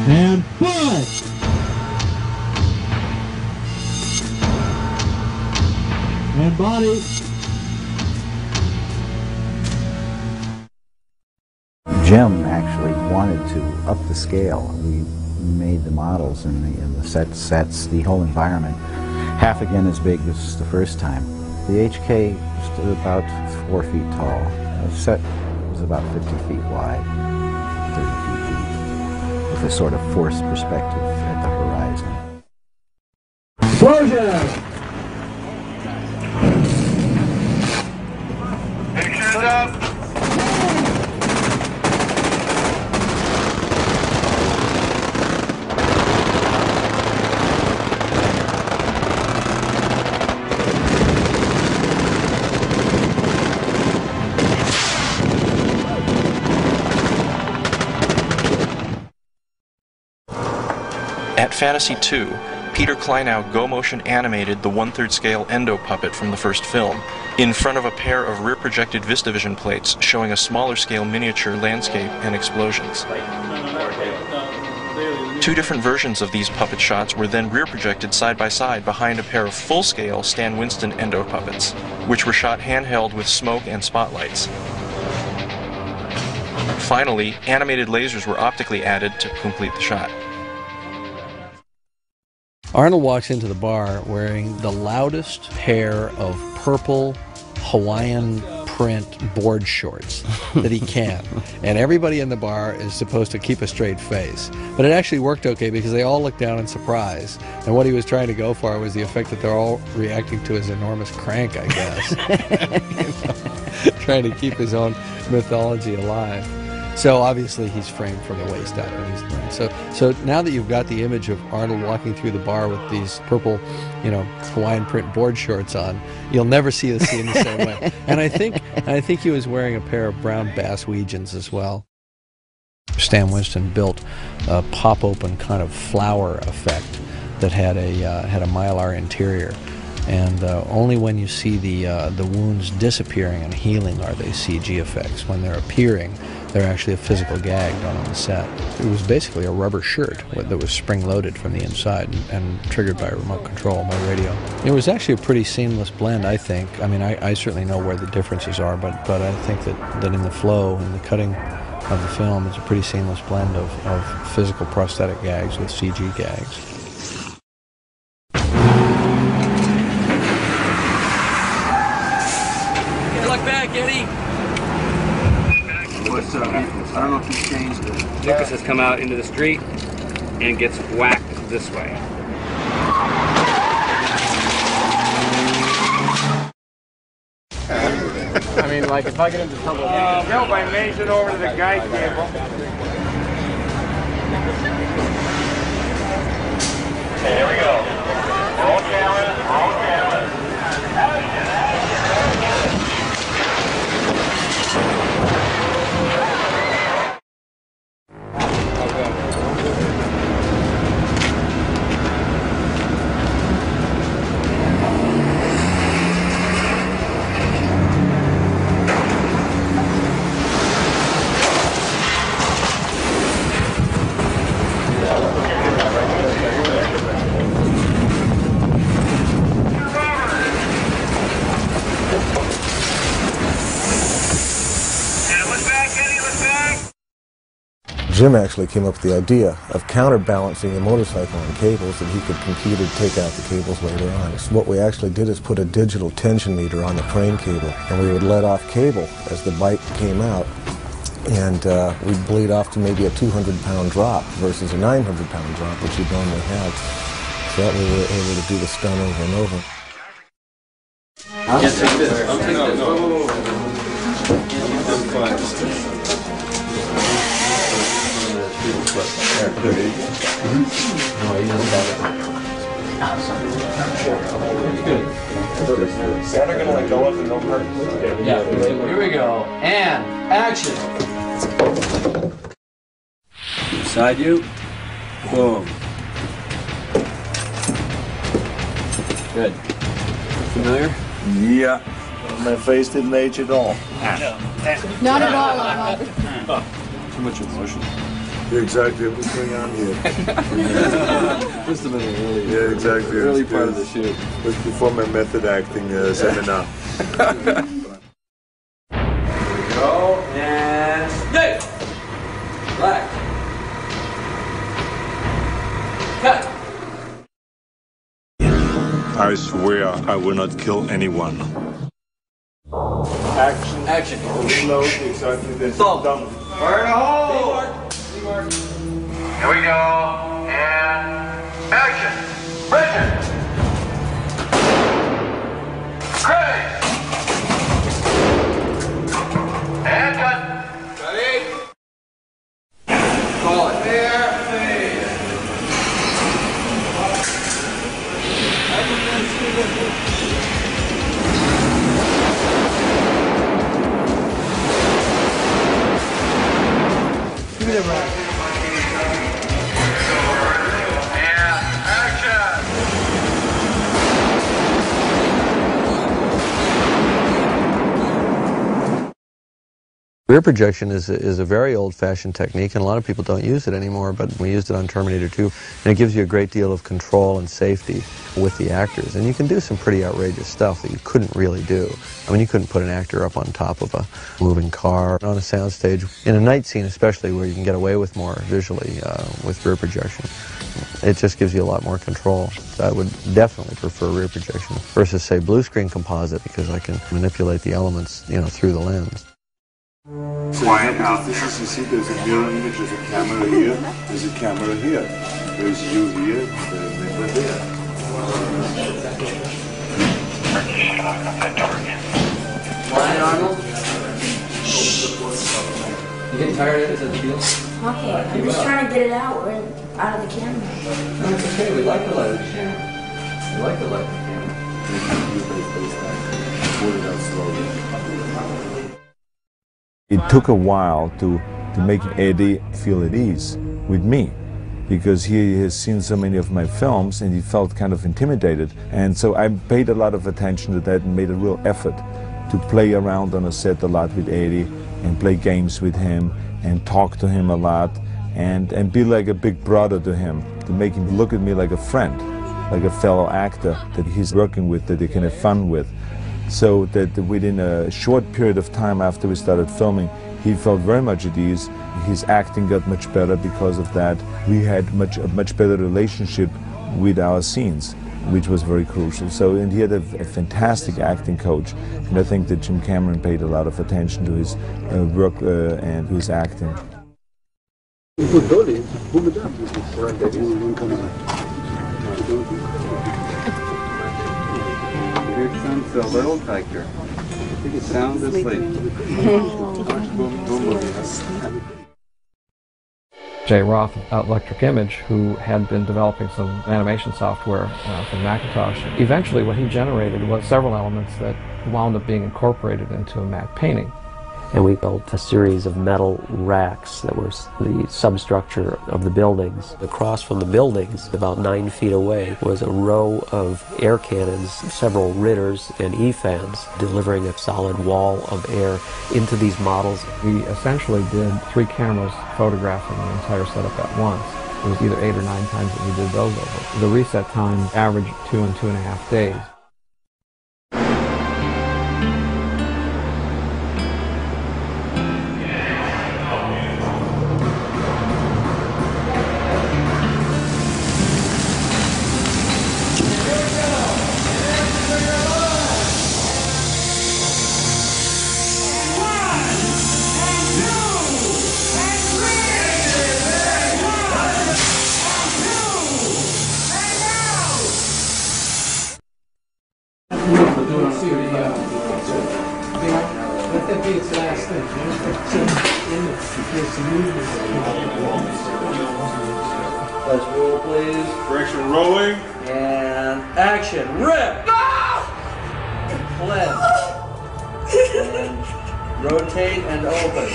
And foot! And body. Jim actually wanted to up the scale. We made the models and the sets, the whole environment, half again as big as the first time. The HK stood about 4 feet tall. The set was about 50 feet wide, 30 feet deep, with a sort of forced perspective at the horizon. Explosion! Pictures up! At Fantasy 2, Peter Kleinow go-motion animated the 1/3 scale endo puppet from the first film in front of a pair of rear-projected VistaVision plates showing a smaller scale miniature landscape and explosions. 2 different versions of these puppet shots were then rear-projected side by side behind a pair of full-scale Stan Winston endo puppets, which were shot handheld with smoke and spotlights. Finally, animated lasers were optically added to complete the shot. Arnold walks into the bar wearing the loudest pair of purple Hawaiian print board shorts that he can. And everybody in the bar is supposed to keep a straight face. But it actually worked okay because they all looked down in surprise. And what he was trying to go for was the effect that they're all reacting to his enormous crank, I guess. Trying to keep his own mythology alive. So obviously he's framed from the waist up, and he's so now that you've got the image of Arnold walking through the bar with these purple, Hawaiian print board shorts on, you'll never see the scene the same way. And I think he was wearing a pair of brown Basswegians as well. Stan Winston built a pop-open kind of flower effect that had a mylar interior. And only when you see the wounds disappearing and healing are they CG effects. When they're appearing, they're actually a physical gag done on the set. It was basically a rubber shirt that was spring-loaded from the inside and triggered by a remote control by radio. It was actually a pretty seamless blend, I think. I mean, I certainly know where the differences are, but I think that in the flow and the cutting of the film, it's a pretty seamless blend of physical prosthetic gags with CG gags. I don't know if he's changed it. Lucas has come out into the street and gets whacked this way. I mean, like, if I get into trouble... Help, I made it over to the guy cable. Okay, here we go. Roll camera, roll camera. Jim actually came up with the idea of counterbalancing the motorcycle on cables that he could computer take out the cables later on. So what we actually did is put a digital tension meter on the crane cable, and we would let off cable as the bike came out, and we'd bleed off to maybe a 200-pound drop versus a 900-pound drop, which you'd normally have. So that way we were able to do the stunt over and over. I'll take this. I'll take this. They're gonna let go of the no hurt. Yeah, here we go. And action. Beside you. Boom. Good. Familiar? Yeah. My face didn't age at all. Not at all. Too much emotion. Yeah, exactly. What's going on here? Just a minute, really. Yeah, exactly. Early part of the shoot. It was before my method acting seminar. Here we go, and snake! Black. Cut! I swear I will not kill anyone. Action. Action. Reload. Exactly this. Thumb. Done. Fire in the hole! Here we go, and action! Richard! Craig! And cut! Ready? Call it. There, fade. Give me that right. Rear projection is a very old-fashioned technique, and a lot of people don't use it anymore, but we used it on Terminator 2, and it gives you a great deal of control and safety with the actors. And you can do some pretty outrageous stuff that you couldn't really do. I mean, you couldn't put an actor up on top of a moving car on a soundstage. In a night scene especially, where you can get away with more visually with rear projection, it just gives you a lot more control. So I would definitely prefer rear projection versus, say, blue screen composite, because I can manipulate the elements, you know, through the lens. So this is, you see, there's a mirror image, there's a camera here, there's a camera here, there's you here, there's Linda there. Ryan Arnold? You getting tired of it? Is it the deal? Okay, I'm just trying to get it out of the camera. No, it's okay. We like the light of the camera. We like the light of the camera. It took a while to make Eddie feel at ease with me, because he has seen so many of my films and he felt kind of intimidated. And so I paid a lot of attention to that and made a real effort to play around on a set a lot with Eddie and play games with him and talk to him a lot and be like a big brother to him, to make him look at me like a friend, like a fellow actor that he's working with, that he can have fun with. So that within a short period of time after we started filming, he felt very much at ease. His acting got much better because of that. We had a much better relationship with our scenes, which was very crucial. So, and he had a fantastic acting coach, and I think that Jim Cameron paid a lot of attention to his work and to his acting. Here it sounds a little tighter. I think it sounds asleep. Jay Roth at Electric Image, who had been developing some animation software from Macintosh. Eventually what he generated was several elements that wound up being incorporated into a matte painting. And we built a series of metal racks that were the substructure of the buildings. Across from the buildings, about 9 feet away, was a row of air cannons, several Ritters and E-fans, delivering a solid wall of air into these models. We essentially did 3 cameras photographing the entire setup at once. It was either 8 or 9 times that we did those over. The reset time averaged 2 and 2.5 days. Let's roll, please. Direction rolling. And action. Rip! Flip. And rotate and open.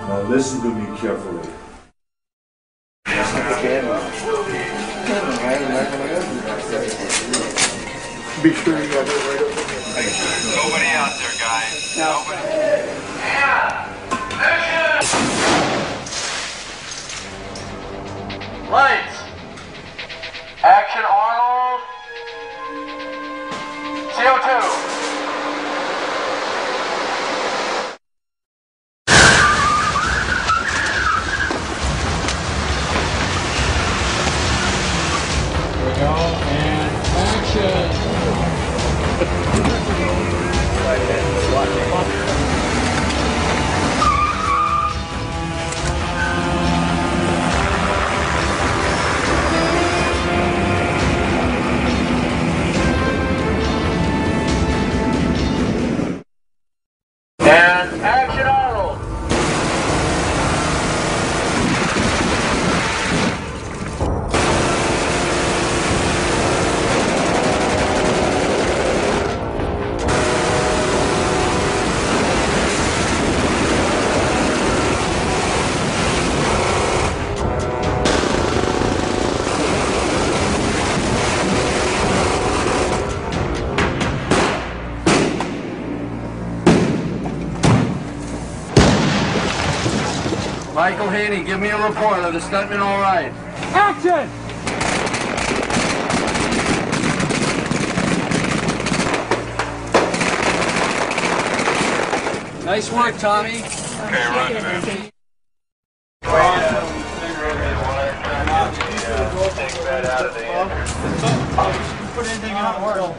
Now listen to me carefully. Be sure you have it right over there. Nobody out there, guys. Nobody. Yeah. Michael Haney, give me a report. Are the stuntmen all right? Action! Nice work, Tommy. Okay, run, man. Take that out of the end. Put anything on work.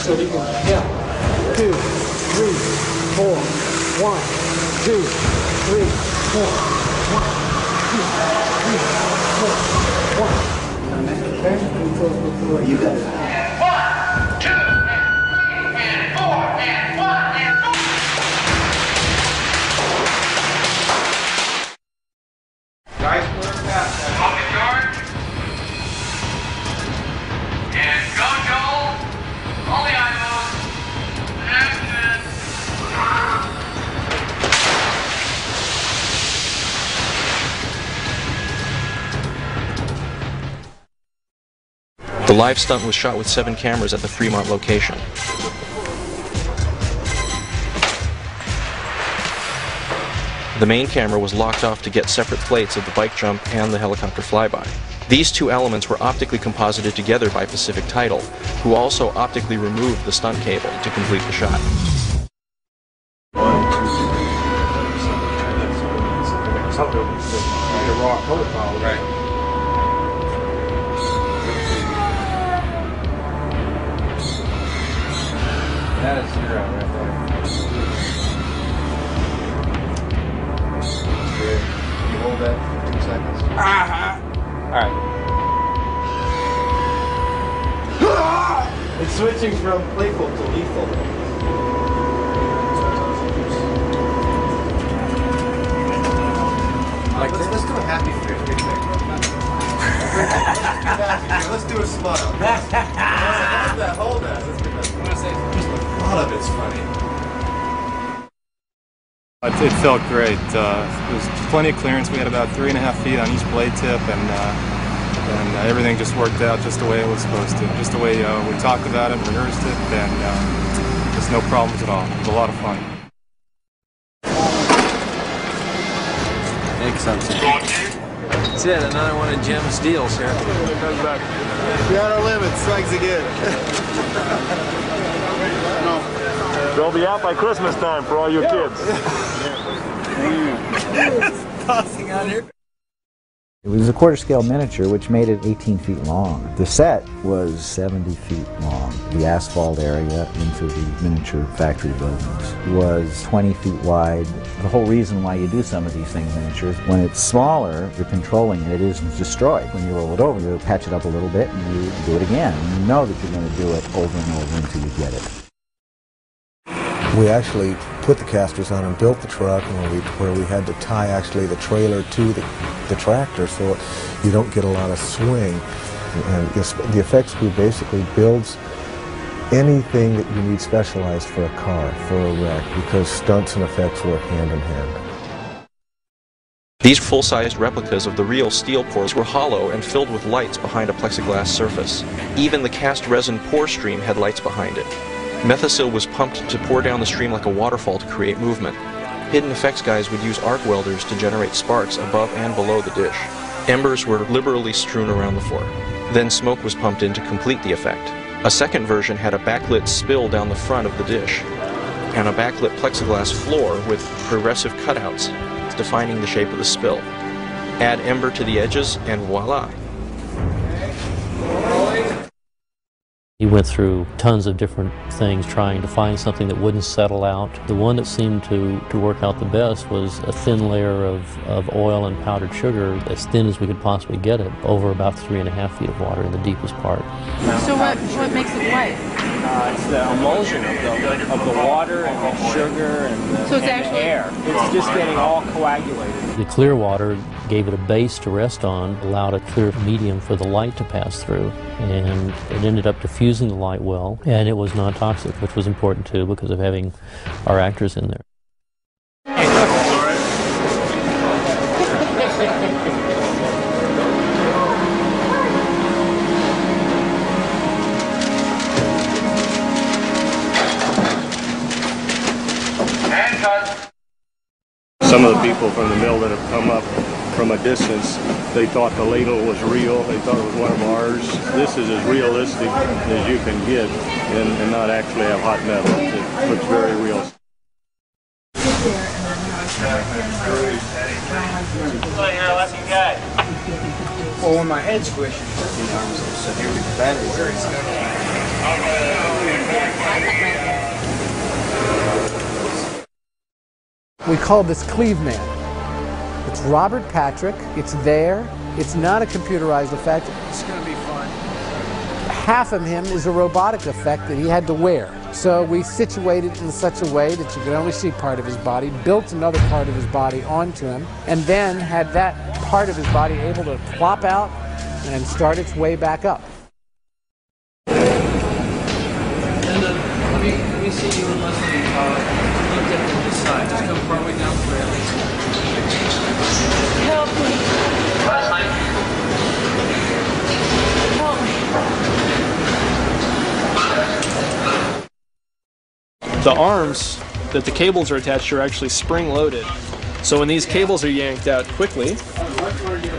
So we can, yeah. 2, 3, 4. 1, 2, 3, 4. 1, 2, 3, 4. 1. You got it. 1, 2, and 3, and 4, and 1, and 4. Guys, clear fast. Focus, George. And go, Joel. All the eyeballs. Action. The live stunt was shot with 7 cameras at the Fremont location. The main camera was locked off to get separate plates of the bike jump and the helicopter flyby. These two elements were optically composited together by Pacific Tidal, who also optically removed the stunt cable to complete the shot. The raw profile, right? That is 0 right there. That's great. You hold that for 2 seconds. Alright. It's switching from playful to lethal. Like, let's do a happy face. Let's do a smile. Hold that. Let's get that. Just the thought of it's funny. It felt great. There was plenty of clearance. We had about 3.5 feet on each blade tip, and everything just worked out just the way it was supposed to. Just the way we talked about it, rehearsed it, and just no problems at all. It was a lot of fun. Excellent. That's it, another one of Jim's deals here. We are our limit, strikes again. They'll be out by Christmas time for all your kids. Tossing out here. It was a quarter-scale miniature, which made it 18 feet long. The set was 70 feet long. The asphalt area into the miniature factory buildings was 20 feet wide. The whole reason why you do some of these things miniatures, when it's smaller, you're controlling it, it isn't destroyed. When you roll it over, you patch it up a little bit and you do it again. And you know that you're going to do it over and over until you get it. We actually put the casters on and built the truck where we had to tie actually the trailer to the tractor so you don't get a lot of swing. And the effects crew basically builds anything that you need specialized for a car, for a wreck, because stunts and effects work hand in hand. These full-sized replicas of the real steel pores were hollow and filled with lights behind a plexiglass surface. Even the cast resin pore stream had lights behind it. Methasil was pumped to pour down the stream like a waterfall to create movement. Hidden effects guys would use arc welders to generate sparks above and below the dish. Embers were liberally strewn around the floor. Then smoke was pumped in to complete the effect. A second version had a backlit spill down the front of the dish, and a backlit plexiglass floor with progressive cutouts defining the shape of the spill. Add ember to the edges, and voila! He went through tons of different things trying to find something that wouldn't settle out. The one that seemed to work out the best was a thin layer of oil and powdered sugar, as thin as we could possibly get it, over about 3.5 feet of water in the deepest part. So what makes it white? It's the emulsion of the water and the sugar and the air. It's just getting all coagulated. The clear water gave it a base to rest on, allowed a clear medium for the light to pass through, and it ended up diffusing the light well, and it was non-toxic, which was important too because of having our actors in there. Some of the people from the mill that have come up from a distance, they thought the ladle was real. They thought it was one of ours. This is as realistic as you can get and not actually have hot metal. It looks very real. You're a lucky guy. Well, when my head squished, I was so here with the battery. We call this Cleve Man. It's Robert Patrick. It's there. It's not a computerized effect. It's going to be fun. Half of him is a robotic effect that he had to wear. So we situated it in such a way that you could only see part of his body, built another part of his body onto him, and then had that part of his body able to plop out and start its way back up. And let me see you and Leslie look at this side. Just go partway down the railing. Help me. Leslie. Help me. The arms that the cables are attached to are actually spring-loaded. So when these cables are yanked out quickly,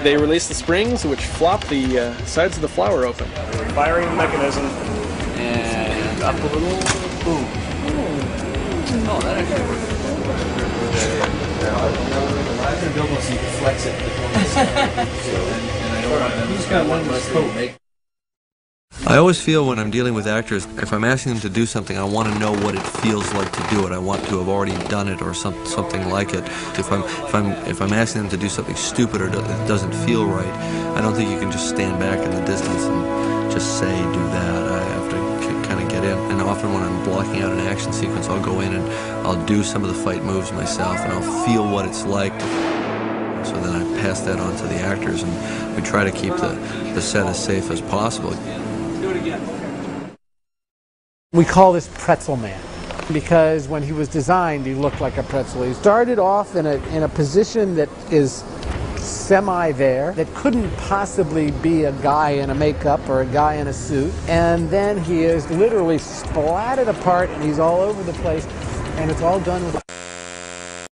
they release the springs which flop the sides of the flower open. Firing the mechanism. And up a little, boom. Oh, that actually works. I'm going to build one so you can flex it. And I don't want them to got one less coat. I always feel when I'm dealing with actors, if I'm asking them to do something, I want to know what it feels like to do it. I want to have already done it or something like it. If I'm asking them to do something stupid or that doesn't feel right, I don't think you can just stand back in the distance and just say, do that. I have to kind of get in. And often when I'm blocking out an action sequence, I'll go in and I'll do some of the fight moves myself and I'll feel what it's like. So then I pass that on to the actors and we try to keep the set as safe as possible. We call this Pretzel Man because when he was designed, he looked like a pretzel. He started off in a position that is semi there, that couldn't possibly be a guy in a makeup or a guy in a suit. And then he is literally splatted apart and he's all over the place. And it's all done with